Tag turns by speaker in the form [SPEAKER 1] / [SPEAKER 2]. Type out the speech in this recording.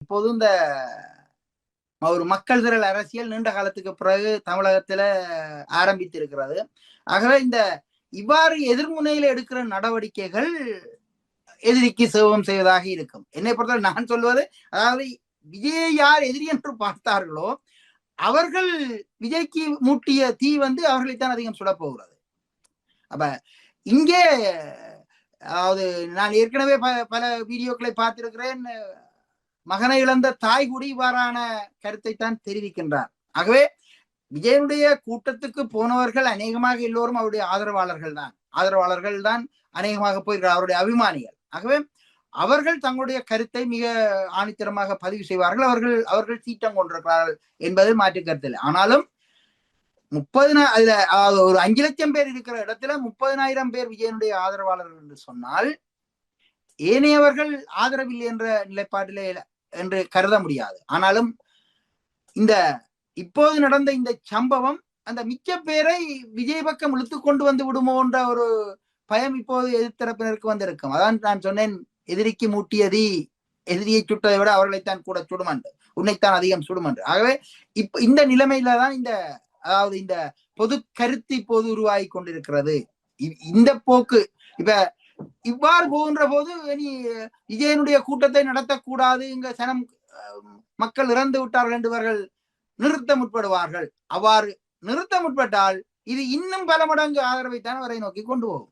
[SPEAKER 1] இப்போது இந்த ஒரு மக்கள் திரள் அரசியல் நீண்ட காலத்துக்கு பிறகு தமிழகத்துல ஆரம்பித்திருக்கிறது. ஆகவே இந்த இவ்வாறு எதிர்முனையில எடுக்கிற நடவடிக்கைகள் எதிரிக்கு சேவம் செய்வதாக இருக்கும். என்னை பொறுத்தவரை நான் சொல்வது, அதாவது விஜயை யார் எதிரி என்று பார்த்தார்களோ அவர்கள் விஜய்க்கு மூட்டிய தீ அவர்களைத்தான் அதிகம் சுடப்போகிறது. அப்ப இங்கே அதாவது நான் ஏற்கனவே பல வீடியோக்களை பார்த்திருக்கிறேன். மகனை இழந்த தாய் கூட இவ்வாறான கருத்தை தான் தெரிவிக்கின்றார். ஆகவே விஜயனுடைய கூட்டத்துக்கு போனவர்கள் அநேகமாக எல்லோரும் அவருடைய ஆதரவாளர்கள் தான் அநேகமாக போயிருக்கிறார், அவருடைய அபிமானிகள். ஆகவே அவர்கள் தங்களுடைய கருத்தை மிக ஆணித்தரமாக பதிவு செய்வார்கள். அவர்கள் சீட்டம் கொண்டிருக்கிறார்கள் என்பதில் மாற்று கருத்து இல்லை. ஆனாலும் 30 ஒரு 5 லட்சம் பேர் இருக்கிற இடத்துல 30,000 பேர் விஜயனுடைய ஆதரவாளர்கள் என்று சொன்னால் ஏனையவர்கள் ஆதரவில்லை என்ற நிலைப்பாட்டிலே என்று கருத முடியாது. ஆனாலும் இந்த இப்போது நடந்த இந்த சம்பவம் அந்த மிச்ச பேரை விஜய் பக்கம் இழுத்து கொண்டு வந்து விடுமோ என்ற ஒரு பயம் இப்போது எதிர்த்தரப்பினருக்கு வந்திருக்கும். அதான் நான் சொன்னேன், எதிரிக்கு மூட்டியதி எதிரியை சுட்டதை விட அவர்களைத்தான் கூட சுடுமன்று, உன்னைத்தான் அதிகம் சுடுமன்று. ஆகவே இப்ப இந்த நிலைமையில தான் அதாவது இந்த பொது கருத்து இப்போது உருவாகி கொண்டிருக்கிறது. இந்த போக்கு இப்ப இவ்வாறு போகின்ற போது இனி விஜயனுடைய கூட்டத்தை நடத்தக்கூடாது, இங்க சனம் மக்கள் இறந்து விட்டார்கள் என்றவர்கள் நிறுத்த முற்படுவார்கள். அவ்வாறு நிறுத்த முற்பட்டால் இது இன்னும் பல மடங்கு ஆதரவைத்தான் அவரை நோக்கி கொண்டு போகும்.